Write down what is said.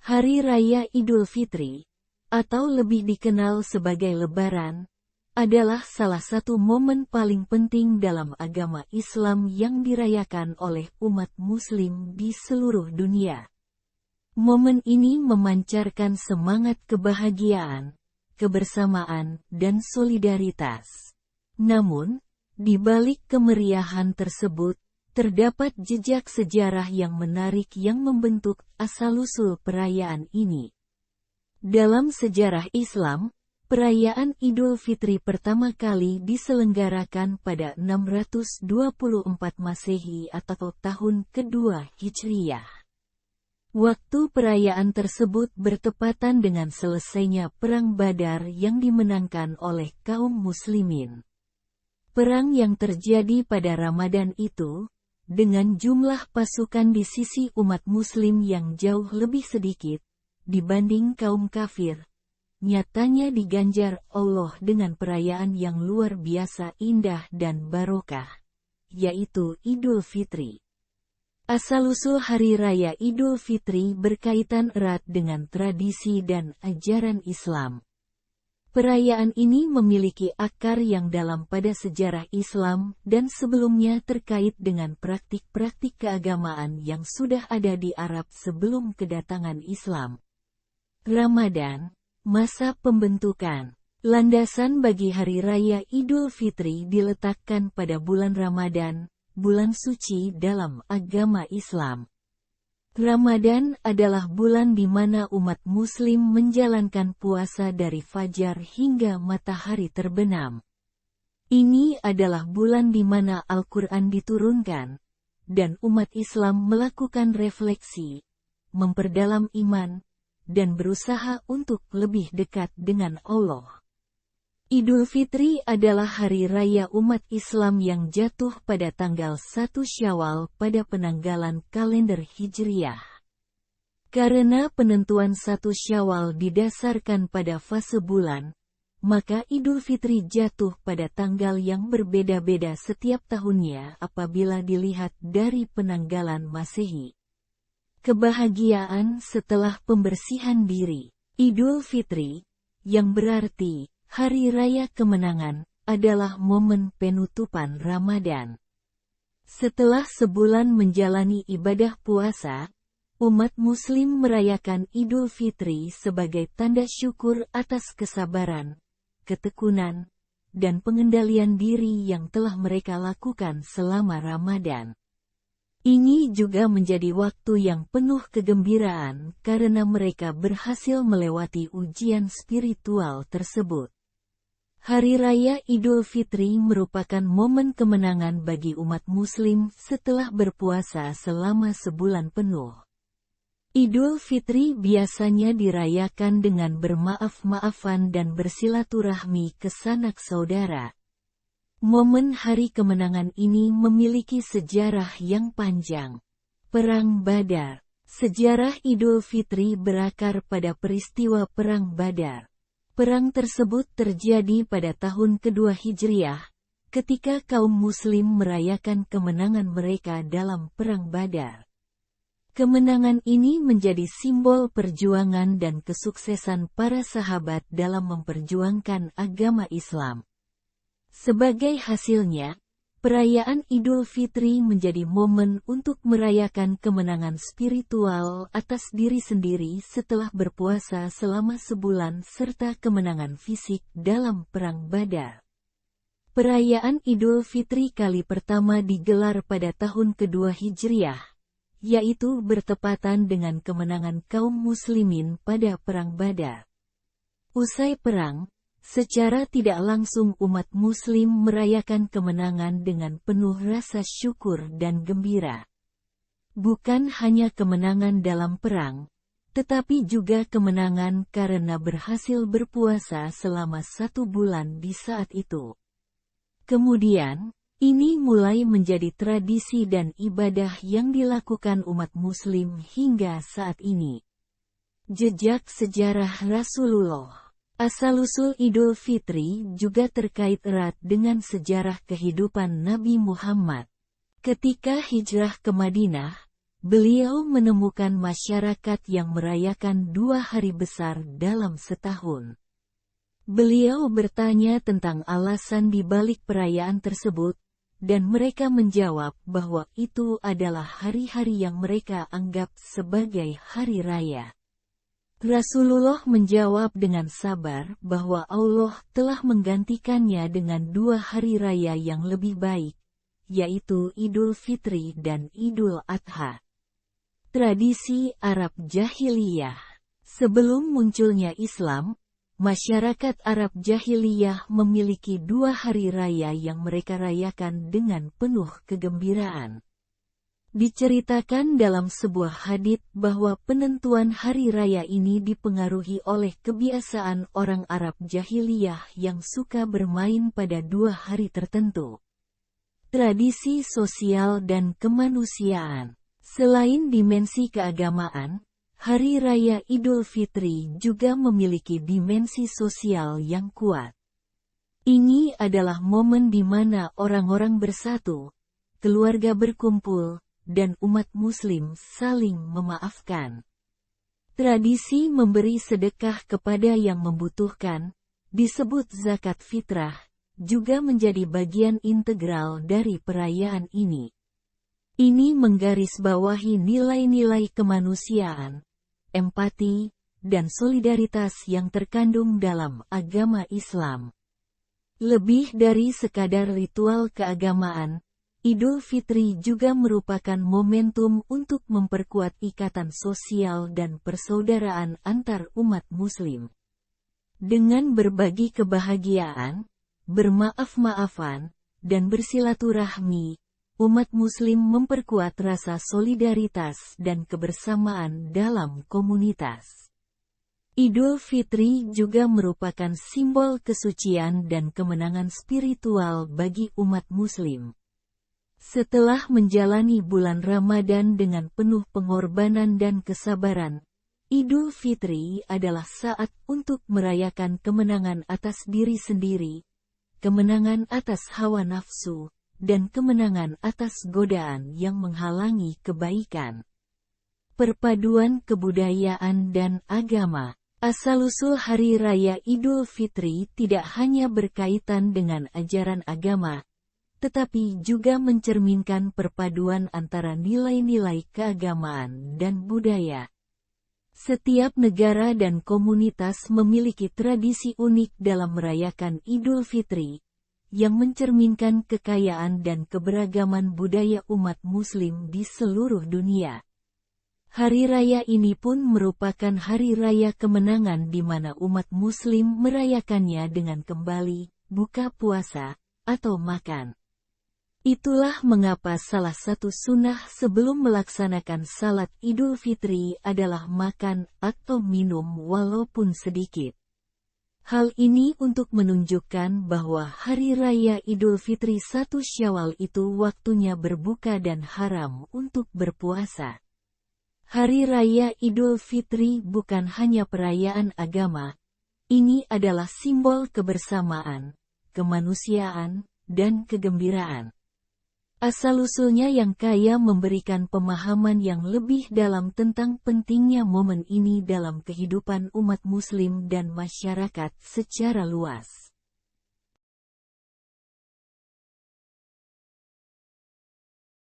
Hari Raya Idul Fitri, atau lebih dikenal sebagai Lebaran, adalah salah satu momen paling penting dalam agama Islam yang dirayakan oleh umat Muslim di seluruh dunia. Momen ini memancarkan semangat kebahagiaan, kebersamaan, dan solidaritas. Namun, di balik kemeriahan tersebut, terdapat jejak sejarah yang menarik yang membentuk asal-usul perayaan ini. Dalam sejarah Islam, perayaan Idul Fitri pertama kali diselenggarakan pada 624 Masehi atau tahun kedua Hijriyah. Waktu perayaan tersebut bertepatan dengan selesainya Perang Badar yang dimenangkan oleh kaum muslimin. Perang yang terjadi pada Ramadan itu, dengan jumlah pasukan di sisi umat muslim yang jauh lebih sedikit, dibanding kaum kafir, nyatanya diganjar Allah dengan perayaan yang luar biasa indah dan barokah, yaitu Idul Fitri. Asal-usul Hari Raya Idul Fitri berkaitan erat dengan tradisi dan ajaran Islam. Perayaan ini memiliki akar yang dalam pada sejarah Islam dan sebelumnya terkait dengan praktik-praktik keagamaan yang sudah ada di Arab sebelum kedatangan Islam. Ramadan, masa pembentukan. Landasan bagi Hari Raya Idul Fitri diletakkan pada bulan Ramadan, bulan suci dalam agama Islam. Ramadan adalah bulan di mana umat muslim menjalankan puasa dari fajar hingga matahari terbenam. Ini adalah bulan di mana Al-Quran diturunkan, dan umat Islam melakukan refleksi, memperdalam iman, dan berusaha untuk lebih dekat dengan Allah. Idul Fitri adalah hari raya umat Islam yang jatuh pada tanggal 1 Syawal pada penanggalan kalender Hijriyah. Karena penentuan 1 Syawal didasarkan pada fase bulan, maka Idul Fitri jatuh pada tanggal yang berbeda-beda setiap tahunnya apabila dilihat dari penanggalan Masehi. Kebahagiaan setelah pembersihan diri. Idul Fitri, yang berarti Hari Raya Kemenangan, adalah momen penutupan Ramadan. Setelah sebulan menjalani ibadah puasa, umat Muslim merayakan Idul Fitri sebagai tanda syukur atas kesabaran, ketekunan, dan pengendalian diri yang telah mereka lakukan selama Ramadan. Ini juga menjadi waktu yang penuh kegembiraan karena mereka berhasil melewati ujian spiritual tersebut. Hari Raya Idul Fitri merupakan momen kemenangan bagi umat Muslim setelah berpuasa selama sebulan penuh. Idul Fitri biasanya dirayakan dengan bermaaf-maafan dan bersilaturahmi ke sanak saudara. Momen hari kemenangan ini memiliki sejarah yang panjang. Perang Badar. Sejarah Idul Fitri berakar pada peristiwa Perang Badar. Perang tersebut terjadi pada tahun kedua Hijriyah, ketika kaum Muslim merayakan kemenangan mereka dalam Perang Badar. Kemenangan ini menjadi simbol perjuangan dan kesuksesan para sahabat dalam memperjuangkan agama Islam. Sebagai hasilnya, perayaan Idul Fitri menjadi momen untuk merayakan kemenangan spiritual atas diri sendiri setelah berpuasa selama sebulan serta kemenangan fisik dalam Perang Badar. Perayaan Idul Fitri kali pertama digelar pada tahun kedua Hijriyah, yaitu bertepatan dengan kemenangan kaum muslimin pada Perang Badar. Usai perang, secara tidak langsung umat Muslim merayakan kemenangan dengan penuh rasa syukur dan gembira. Bukan hanya kemenangan dalam perang, tetapi juga kemenangan karena berhasil berpuasa selama 1 bulan di saat itu. Kemudian, ini mulai menjadi tradisi dan ibadah yang dilakukan umat Muslim hingga saat ini. Jejak sejarah Rasulullah. Asal-usul Idul Fitri juga terkait erat dengan sejarah kehidupan Nabi Muhammad. Ketika hijrah ke Madinah, beliau menemukan masyarakat yang merayakan 2 hari besar dalam setahun. Beliau bertanya tentang alasan di balik perayaan tersebut, dan mereka menjawab bahwa itu adalah hari-hari yang mereka anggap sebagai hari raya. Rasulullah menjawab dengan sabar bahwa Allah telah menggantikannya dengan 2 hari raya yang lebih baik, yaitu Idul Fitri dan Idul Adha. Tradisi Arab Jahiliyah. Sebelum munculnya Islam, masyarakat Arab Jahiliyah memiliki 2 hari raya yang mereka rayakan dengan penuh kegembiraan. Diceritakan dalam sebuah hadits bahwa penentuan hari raya ini dipengaruhi oleh kebiasaan orang Arab Jahiliyah yang suka bermain pada 2 hari tertentu. Tradisi sosial dan kemanusiaan. Selain dimensi keagamaan, Hari Raya Idul Fitri juga memiliki dimensi sosial yang kuat. Ini adalah momen di mana orang-orang bersatu, keluarga berkumpul, dan umat Muslim saling memaafkan. Tradisi memberi sedekah kepada yang membutuhkan, disebut zakat fitrah, juga menjadi bagian integral dari perayaan ini. Ini menggarisbawahi nilai-nilai kemanusiaan, empati, dan solidaritas yang terkandung dalam agama Islam. Lebih dari sekadar ritual keagamaan, Idul Fitri juga merupakan momentum untuk memperkuat ikatan sosial dan persaudaraan antar umat Muslim. Dengan berbagi kebahagiaan, bermaaf-maafan, dan bersilaturahmi, umat Muslim memperkuat rasa solidaritas dan kebersamaan dalam komunitas. Idul Fitri juga merupakan simbol kesucian dan kemenangan spiritual bagi umat Muslim. Setelah menjalani bulan Ramadan dengan penuh pengorbanan dan kesabaran, Idul Fitri adalah saat untuk merayakan kemenangan atas diri sendiri, kemenangan atas hawa nafsu, dan kemenangan atas godaan yang menghalangi kebaikan. Perpaduan kebudayaan dan agama. Asal-usul Hari Raya Idul Fitri tidak hanya berkaitan dengan ajaran agama, tetapi juga mencerminkan perpaduan antara nilai-nilai keagamaan dan budaya. Setiap negara dan komunitas memiliki tradisi unik dalam merayakan Idul Fitri, yang mencerminkan kekayaan dan keberagaman budaya umat Muslim di seluruh dunia. Hari raya ini pun merupakan hari raya kemenangan di mana umat Muslim merayakannya dengan kembali, buka puasa, atau makan. Itulah mengapa salah satu sunnah sebelum melaksanakan salat Idul Fitri adalah makan atau minum walaupun sedikit. Hal ini untuk menunjukkan bahwa Hari Raya Idul Fitri 1 Syawal itu waktunya berbuka dan haram untuk berpuasa. Hari Raya Idul Fitri bukan hanya perayaan agama, ini adalah simbol kebersamaan, kemanusiaan, dan kegembiraan. Asal-usulnya yang kaya memberikan pemahaman yang lebih dalam tentang pentingnya momen ini dalam kehidupan umat Muslim dan masyarakat secara luas.